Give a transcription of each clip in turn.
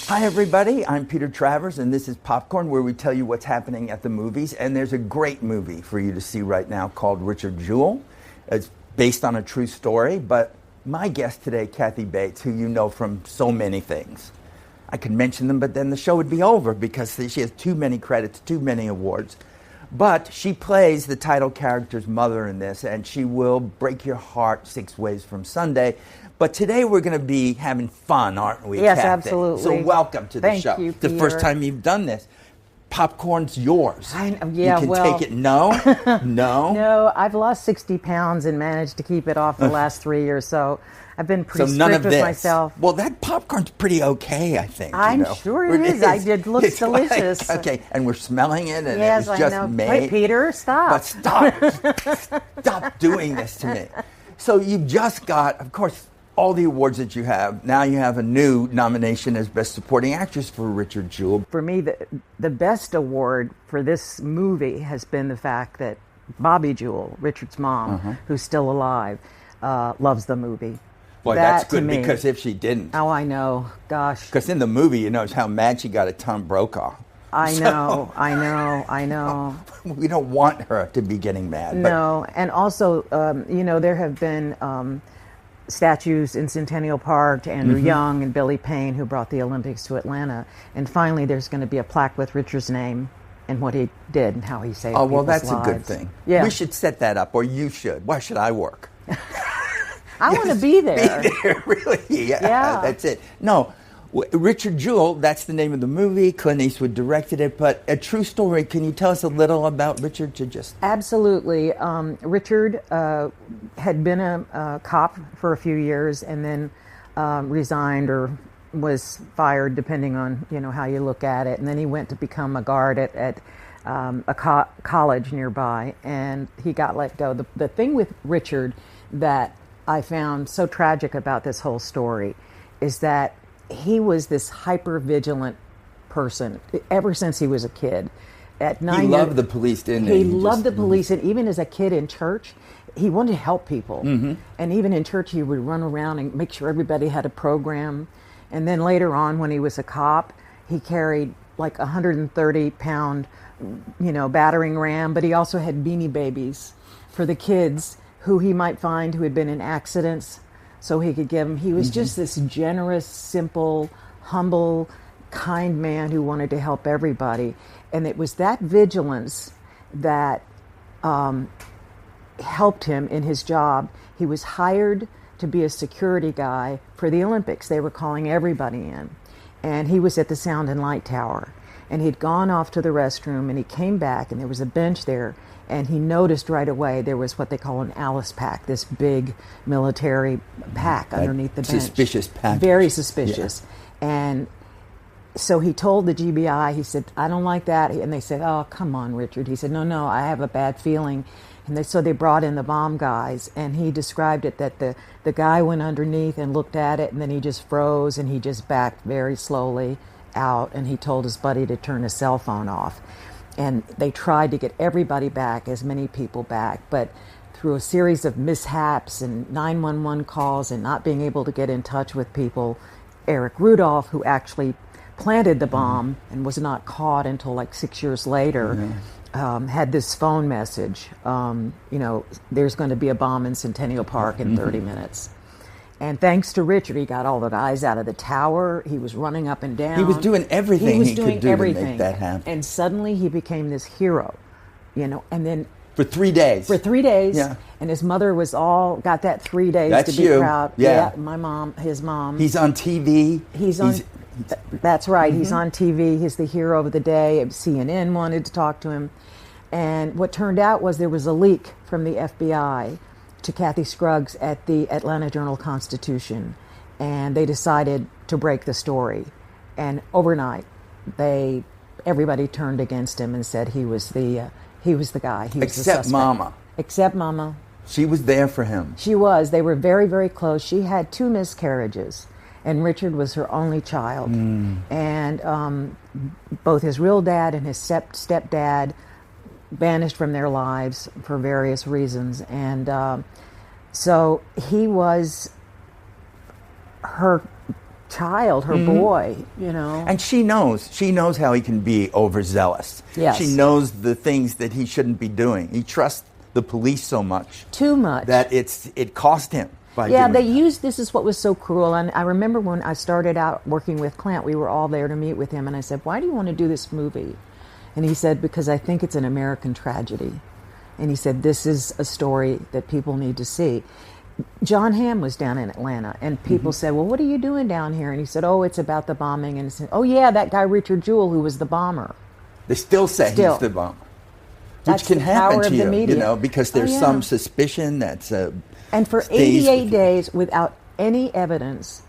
Hi everybody, I'm Peter Travers and this is Popcorn, where we tell you what's happening at the movies. And there's a great movie for you to see right now called Richard Jewell. It's based on a true story, but my guest today, Kathy Bates, who you know from so many things. I could mention them, but then the show would be over because she has too many credits, too many awards. But she plays the title character's mother in this, and she will break your heart 6 ways from Sunday. But today we're going to be having fun, aren't we, Yes, Kathy? absolutely. So welcome to the show. Thank you, The Peter. first time you've done this. Popcorn's yours. Yeah, you can well, take it. No? No? No, I've lost 60 pounds and managed to keep it off the last 3 years, so I've been pretty strict with myself. Well, that popcorn's pretty okay, I think. I'm sure it is. It looks delicious. Okay, and we're smelling it, and yes, it was just I know. made. Wait, Peter, stop. But stop doing this to me. So you've just got, of course, all the awards that you have. Now you have a new nomination as Best Supporting Actress for Richard Jewell. For me, the best award for this movie has been the fact that Bobby Jewell, Richard's mom, who's still alive, loves the movie. Boy, that's good, because if she didn't. Oh, I know. Gosh. Because in the movie, you know how mad she got at Tom Brokaw. I know. We don't want her to be getting mad. No, and also, there have been statues in Centennial Park to Andrew Young and Billy Payne, who brought the Olympics to Atlanta. And finally, there's going to be a plaque with Richard's name and what he did and how he saved people's lives. Oh, well, that's a good thing. Yeah. We should set that up, or you should. Why should I work? I want to be there. Be there, really. Yeah, that's it. No, Richard Jewell, that's the name of the movie. Clint Eastwood directed it, but a true story. Can you tell us a little about Richard? Absolutely. Richard had been a cop for a few years and then resigned or was fired, depending on how you look at it. And then he went to become a guard at a college nearby, and he got let go. The thing with Richard that I found so tragic about this whole story is that he was this hyper-vigilant person ever since he was a kid. At 9 he loved the police, didn't he? He loved the police, and even as a kid in church, he wanted to help people. And even in church, he would run around and make sure everybody had a program. And then later on, when he was a cop, he carried like a 130-pound, battering ram, but he also had Beanie Babies for the kids who he might find who had been in accidents, so he could give them. He was just this generous, simple, humble, kind man who wanted to help everybody. And it was that vigilance that helped him in his job. He was hired to be a security guy for the Olympics. They were calling everybody in. And he was at the Sound and Light Tower. And he'd gone off to the restroom, and he came back, and there was a bench there. And he noticed right away there was what they call an Alice pack, this big military pack underneath the bench. Suspicious pack. Very suspicious. Yeah. And so he told the GBI, he said, I don't like that. And they said, oh, come on, Richard. He said, no, I have a bad feeling. And so they brought in the bomb guys, and he described it that the guy went underneath and looked at it, and then he just froze, and he just backed very slowly out, and he told his buddy to turn his cell phone off. And they tried to get everybody back, as many people back, but through a series of mishaps and 911 calls and not being able to get in touch with people, Eric Rudolph, who actually planted the bomb and was not caught until like 6 years later, had this phone message, there's going to be a bomb in Centennial Park in 30 minutes. And thanks to Richard, he got all the guys out of the tower. He was running up and down. He was doing everything he could do to make that happen. And suddenly he became this hero, and then... For 3 days. For 3 days. Yeah. And his mother got that 3 days That's to be proud. Yeah. My mom, his mom. He's on TV. That's right. He's on TV. He's the hero of the day. CNN wanted to talk to him. And what turned out was there was a leak from the FBI to Kathy Scruggs at the Atlanta Journal-Constitution, and they decided to break the story. And overnight, everybody turned against him and said he was the guy. He was the suspect. Mama. Except Mama. She was there for him. She was. They were very, very close. She had 2 miscarriages, and Richard was her only child. And both his real dad and his stepdad banished from their lives for various reasons, and so he was her child, her boy, you know. And she knows how he can be overzealous. Yes. She knows the things that he shouldn't be doing. He trusts the police so much. Too much. That it cost him by Yeah, doing they that. used, this is what was so cruel. And I remember when I started out working with Clint, we were all there to meet with him. And I said, why do you want to do this movie? And he said, because I think it's an American tragedy. And he said, this is a story that people need to see. John Hamm was down in Atlanta, and people said, well, what are you doing down here? And he said, oh, it's about the bombing. And he said, oh, yeah, that guy Richard Jewell, who was the bomber. They still say Still. he's the bomber. That's Which can the happen power to of the you, media. you know, because there's yeah. some suspicion that's And for stays 88 with you. days, without any evidence,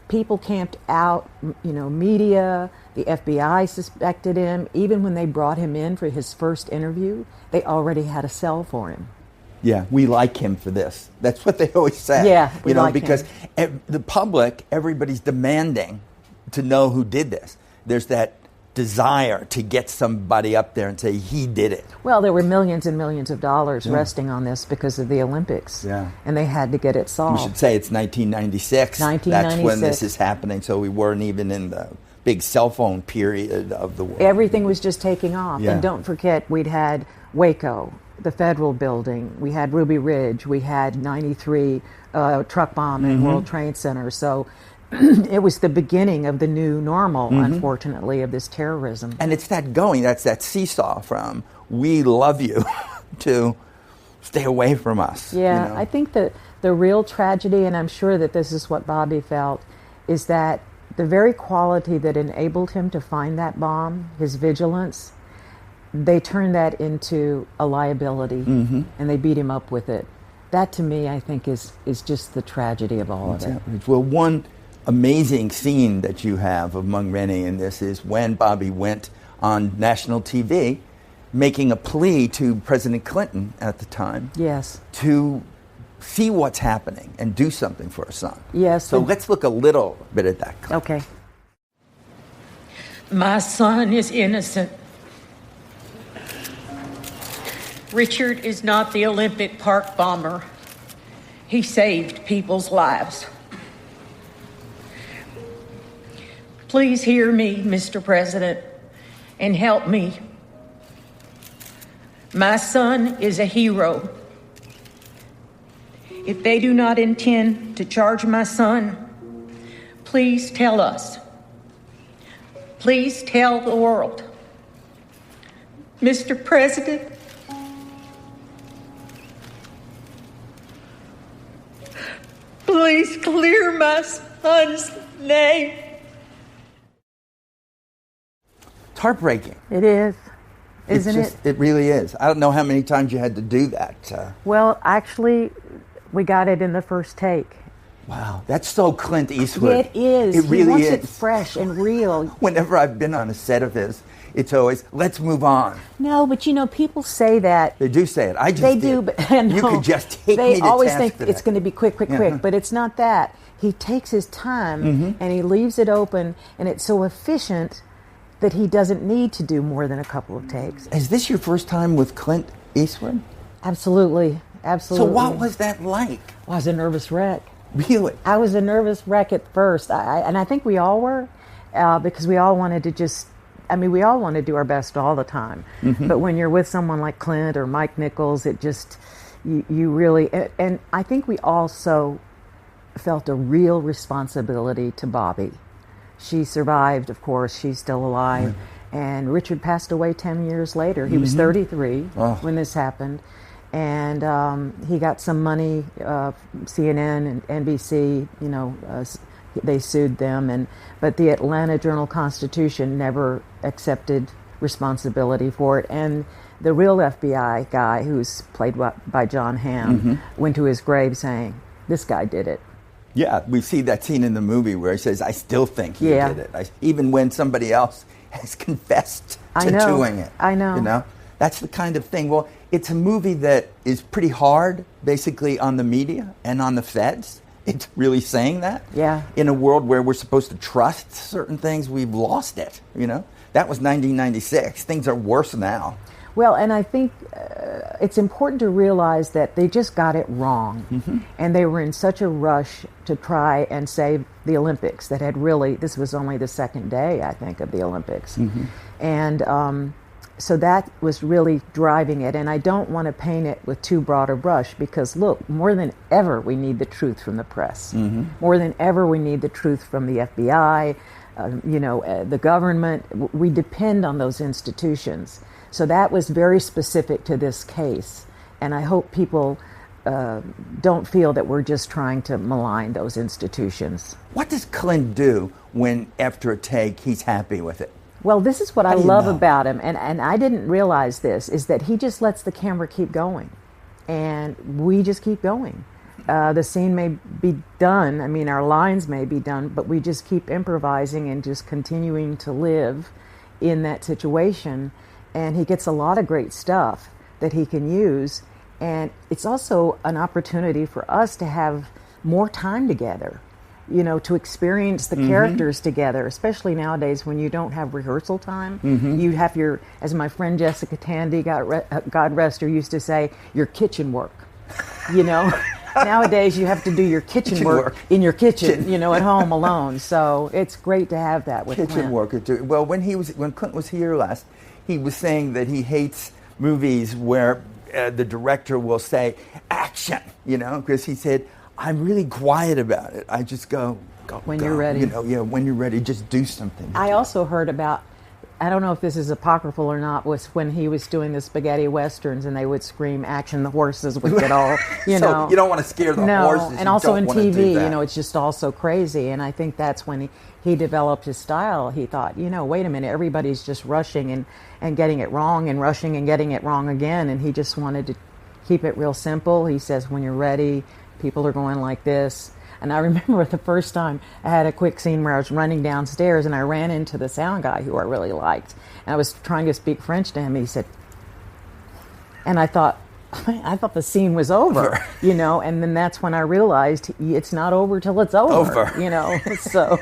people camped out, you know, media, the FBI suspected him. Even when they brought him in for his first interview, they already had a cell for him. Yeah, we like him for this. That's what they always say. Yeah, we you know, like because him. The public, everybody's demanding to know who did this. There's that desire to get somebody up there and say he did it. Well, there were millions and millions of dollars resting on this because of the Olympics. Yeah. And they had to get it We solved. should say it's 1996. 1996. That's when this is happening, so we weren't even in the big cell phone period of the world. Everything was just taking off. Yeah. And don't forget, we'd had Waco, the federal building, we had Ruby Ridge, we had 93 truck bomb in World Trade Center. So it was the beginning of the new normal, unfortunately, of this terrorism. And it's that's that seesaw from we love you to stay away from us. Yeah, you know? I think that the real tragedy, and I'm sure that this is what Bobby felt, is that the very quality that enabled him to find that bomb, his vigilance, they turned that into a liability, and they beat him up with it. That, to me, I think, is just the tragedy of all of it. Well, one amazing scene that you have among many in this is when Bobby went on national TV making a plea to President Clinton at the time Yes. to see what's happening and do something for her son. Yes. So let's look a little bit at that clip. Okay. My son is innocent. Richard is not the Olympic Park bomber. He saved people's lives. Please hear me, Mr. President, and help me. My son is a hero. If they do not intend to charge my son, please tell us. Please tell the world. Mr. President, please clear my son's name. It's heartbreaking. It is. Isn't it? It really is. I don't know how many times you had to do that. Well, actually, we got it in the first take. Wow, that's so Clint Eastwood. It is. It really he wants is. it fresh and real. Whenever I've been on a set of his, it's always, let's move on. No, but you know, people say that. They do say it. I just They did. do, but no, You could just take they me to always task think for it's that. going to be quick, Yeah. but it's not that. He takes his time and he leaves it open, and it's so efficient that he doesn't need to do more than a couple of takes. Is this your first time with Clint Eastwood? Absolutely, absolutely. So what was that like? I was a nervous wreck. Really? I was a nervous wreck at first, and I think we all were, because we all wanted to we all want to do our best all the time. But when you're with someone like Clint or Mike Nichols, it just, you really, and I think we also felt a real responsibility to Bobby. She survived, of course, she's still alive. And Richard passed away 10 years later. He was 33 when this happened. And he got some money, CNN and NBC, they sued them. But the Atlanta Journal-Constitution never accepted responsibility for it. And the real FBI guy, who's played by John Hamm, went to his grave saying, this guy did it. Yeah, we see that scene in the movie where he says, I still think he did it. Even when somebody else has confessed to doing it. I know. You know? That's the kind of thing. Well, it's a movie that is pretty hard, basically, on the media and on the feds. It's really saying that. Yeah. In a world where we're supposed to trust certain things, we've lost it, you know? That was 1996. Things are worse now. Well, and I think it's important to realize that they just got it wrong. And they were in such a rush to try and save the Olympics that had really, this was only the second day, I think, of the Olympics. And so that was really driving it. And I don't want to paint it with too broad a brush because, look, more than ever we need the truth from the press. More than ever we need the truth from the FBI, the government. We depend on those institutions. So that was very specific to this case. And I hope people don't feel that we're just trying to malign those institutions. What does Clint do when, after a take, he's happy with it? Well, this is what I love about him, and I didn't realize this, is that he just lets the camera keep going. And we just keep going. The scene may be done, I mean, our lines may be done, but we just keep improvising and just continuing to live in that situation. And he gets a lot of great stuff that he can use. And it's also an opportunity for us to have more time together, to experience the characters together, especially nowadays when you don't have rehearsal time. You have as my friend Jessica Tandy, God rest her, used to say, your kitchen work. Nowadays you have to do your kitchen work in your kitchen, at home alone. So it's great to have that with kitchen Clint. work. Well, when Clint was here last, he was saying that he hates movies where the director will say action, because he said, I'm really quiet about it. I just go when you're ready. When you're ready, just do something. I also heard about, I don't know if this is apocryphal or not, was when he was doing the spaghetti westerns and they would scream action, the horses would get all, So you don't want to scare the horses. And also in TV, it's just all so crazy. And I think that's when he developed his style. He thought, wait a minute, everybody's just rushing and getting it wrong and rushing and getting it wrong again. And he just wanted to keep it real simple. He says, when you're ready, people are going like this. And I remember the first time I had a quick scene where I was running downstairs and I ran into the sound guy who I really liked. And I was trying to speak French to him. He said, and I thought the scene was over, and then that's when I realized it's not over till it's over. So.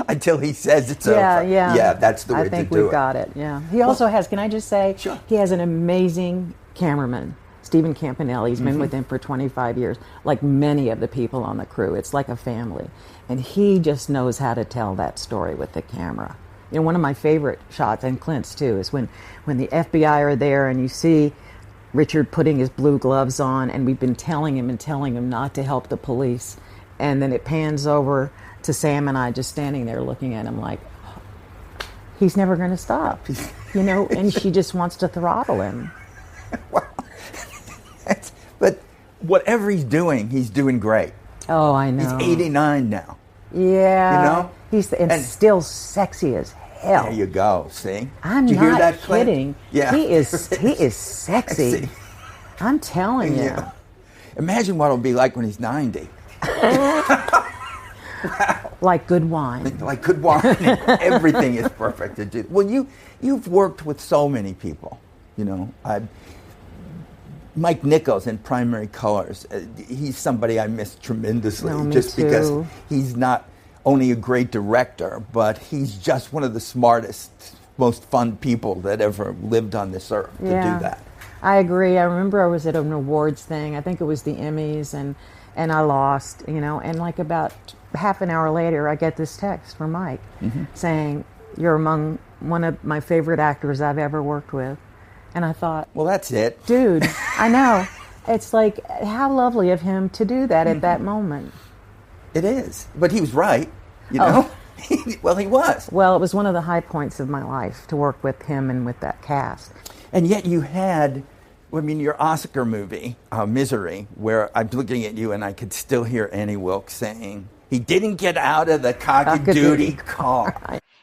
Until he says it's over. Yeah, that's the way to do it. I think we've got it, yeah. He also has, can I just say, sure. He has an amazing cameraman. Stephen Campanelli, he's been with him for 25 years, like many of the people on the crew. It's like a family. And he just knows how to tell that story with the camera. One of my favorite shots, and Clint's too, is when the FBI are there and you see Richard putting his blue gloves on, and we've been telling him not to help the police. And then it pans over to Sam and I just standing there looking at him like, he's never going to stop, and she just wants to throttle him. Wow. But whatever he's doing great. Oh, I know. He's 89 now. Yeah. He's still sexy as hell. There you go. See? I'm Did you hear not that, Clint? kidding. Yeah. He is sexy. I'm telling you. Yeah. Imagine what it'll be like when he's 90. Like good wine. Like good wine. Everything is perfect to do. Well, you've worked with so many people. Mike Nichols in Primary Colors, he's somebody I miss tremendously, because he's not only a great director, but he's just one of the smartest, most fun people that ever lived on this earth to do that. I agree. I remember I was at an awards thing, I think it was the Emmys, and I lost, and like about half an hour later I get this text from Mike saying, you're among one of my favorite actors I've ever worked with. And I thought, well, that's it. Dude, I know. It's like, how lovely of him to do that at that moment. It is. But he was right, Well, he was. Well, it was one of the high points of my life to work with him and with that cast. And yet you had, your Oscar movie, Misery, where I'm looking at you and I could still hear Annie Wilkes saying, he didn't get out of the cock-a-doodle car.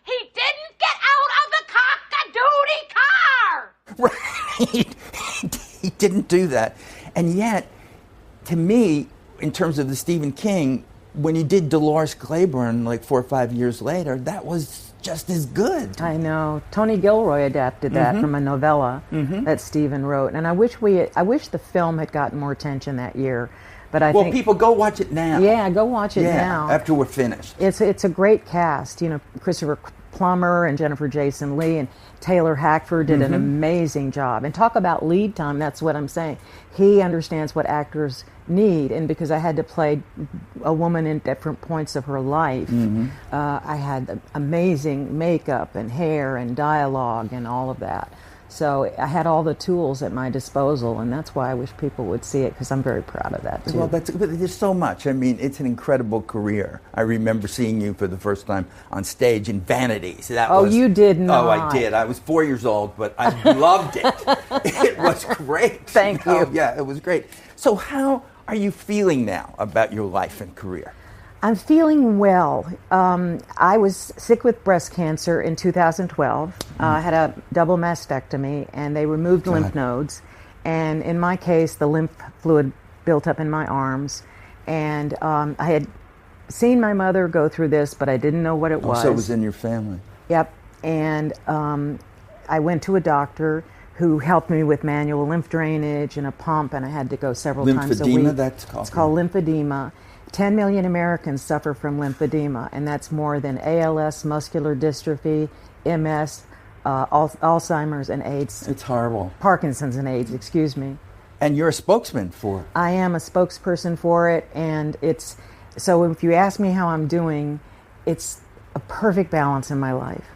He didn't get out of the cock-a-doodle car! Right. He didn't do that. And yet, to me, in terms of the Stephen King, when you did Dolores Claiborne like 4 or 5 years later, that was just as good. I know. Tony Gilroy adapted that from a novella that Stephen wrote. And I wish the film had gotten more attention that year. But I think people go watch it now. Yeah, go watch it now. After we're finished. It's a great cast. Christopher Plummer and Jennifer Jason Leigh, and Taylor Hackford did an amazing job. And talk about lead time, that's what I'm saying. He understands what actors need, and because I had to play a woman in different points of her life, I had amazing makeup and hair and dialogue and all of that. So I had all the tools at my disposal, and that's why I wish people would see it, because I'm very proud of that, too. Well, but there's so much. I mean, it's an incredible career. I remember seeing you for the first time on stage in Vanities. You did not. Oh, I did. I was 4 years old, but I loved it. It was great. Thank you. Yeah, it was great. So how are you feeling now about your life and career? I'm feeling well. I was sick with breast cancer in 2012. I had a double mastectomy, and they removed lymph nodes. And in my case, the lymph fluid built up in my arms. And I had seen my mother go through this, but I didn't know what it was. So it was in your family. Yep. And I went to a doctor who helped me with manual lymph drainage and a pump, and I had to go several times a week. Lymphedema, that's called? It's called lymphedema. 10 million Americans suffer from lymphedema, and that's more than ALS, muscular dystrophy, MS, Alzheimer's, and AIDS. It's horrible. Parkinson's and AIDS, excuse me. And you're a spokesman for it. I am a spokesperson for it, and it's, so if you ask me how I'm doing, it's a perfect balance in my life.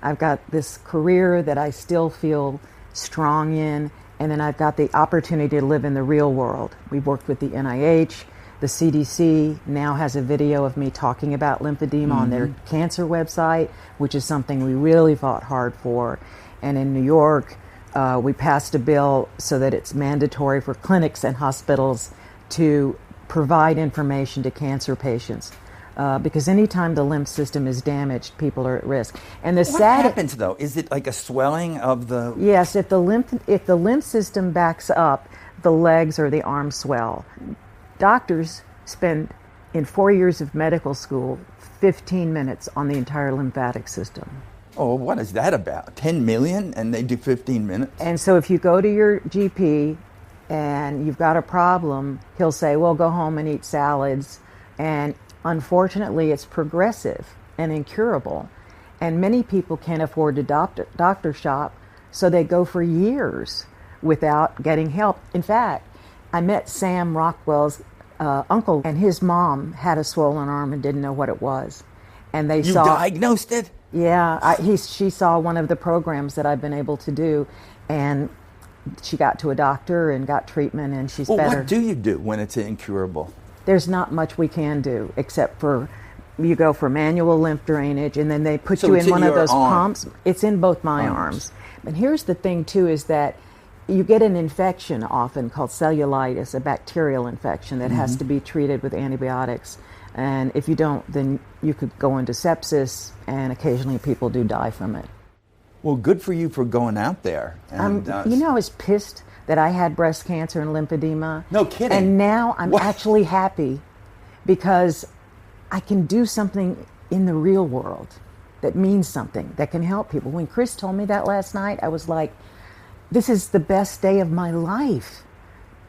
I've got this career that I still feel strong in, and then I've got the opportunity to live in the real world. We've worked with the NIH. The CDC now has a video of me talking about lymphedema on their cancer website, which is something we really fought hard for. And in New York, we passed a bill so that it's mandatory for clinics and hospitals to provide information to cancer patients. Because anytime the lymph system is damaged, people are at risk. And the what happens, though? Is it like a swelling of the... Yes, if the lymph system backs up, the legs or the arms swell. Doctors spend, in 4 years of medical school, 15 minutes on the entire lymphatic system. Oh, what is that about? 10 million and they do 15 minutes? And so if you go to your GP and you've got a problem, he'll say, well, go home and eat salads. And unfortunately, it's progressive and incurable. And many people can't afford a doctor shop, so they go for years without getting help. In fact, I met Sam Rockwell's uncle, and his mom had a swollen arm and didn't know what it was. And You diagnosed it? Yeah, she saw one of the programs that I've been able to do, and she got to a doctor and got treatment, and she's better. What do you do when it's incurable? There's not much we can do, except for you go for manual lymph drainage, and then they put you in one of those pumps. It's in both my arms. But here's the thing, too, is that you get an infection often called cellulitis, a bacterial infection that has to be treated with antibiotics. And if you don't, then you could go into sepsis, and occasionally people do die from it. Well, good for you for going out there. And, I was pissed that I had breast cancer and lymphedema. No kidding. And now I'm actually happy because I can do something in the real world that means something, that can help people. When Chris told me that last night, I was like, this is the best day of my life,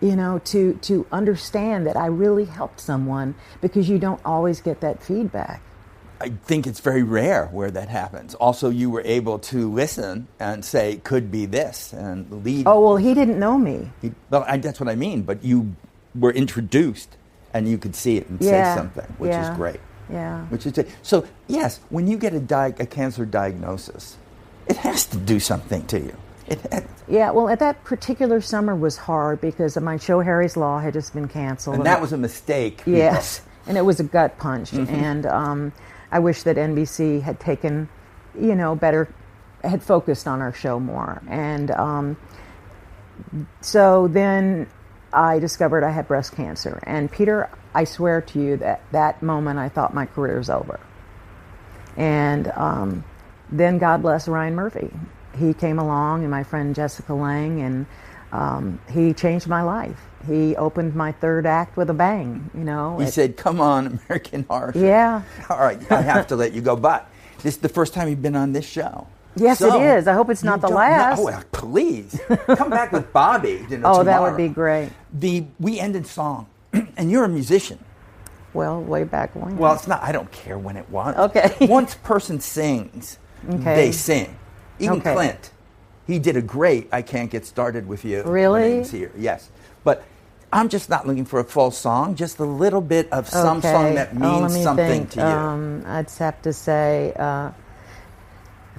to understand that I really helped someone, because you don't always get that feedback. I think it's very rare where that happens. Also, you were able to listen and say, could be this, and lead. Oh, well, he didn't know me. That's what I mean, but you were introduced, and you could see it and say something, which is great. Yeah. So, yes, when you get a cancer diagnosis, it has to do something to you. Yeah, well, that particular summer was hard because my show Harry's Law had just been canceled. And that was a mistake. People. Yes, and it was a gut punch. And I wish that NBC had taken, had focused on our show more. And so then I discovered I had breast cancer. And Peter, I swear to you that moment I thought my career was over. And then God bless Ryan Murphy. He came along, and my friend Jessica Lange, and he changed my life. He opened my third act with a bang, He said, come on, American Horror Show. Yeah. All right, I have to let you go. But this is the first time you've been on this show. Yes, it is. I hope it's not the last. Oh, well, please. Come back with Bobby tomorrow. That would be great. We ended song, and you're a musician. Well, way back when. Well, it's not. I don't care when it was. Okay. Once a person sings, Okay. they sing. Even Okay. Clint, he did a great I Can't Get Started With You. Really? When he was here. Yes. But I'm just not looking for a full song, just a little bit of some song that let means me something think. to you. I'd have to say,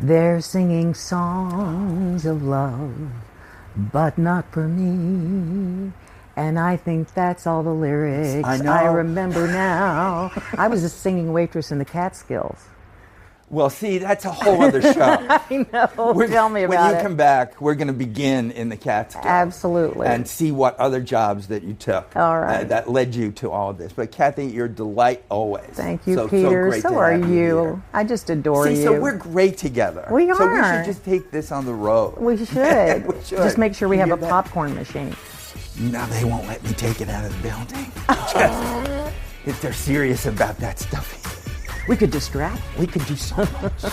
they're singing songs of love, but not for me. And I think that's all the lyrics. I know. I remember now. I was a singing waitress in the Catskills. Well, see, that's a whole other show. I know. Tell me about When you it. come back, we're going to begin in the Catskills. Absolutely. And see what other jobs that you took All right. that led you to all of this. But Kathy, you're a delight always. Thank you, So Peter. great So to are have you you. here. I just adore See, you. so we're great together. We So we are. should just take this on the road. We should. We should. Just make sure we You have a hear that? popcorn machine. No, they won't let me take it out of the building. Just, if they're serious about that stuff, We could distract. we could do so much.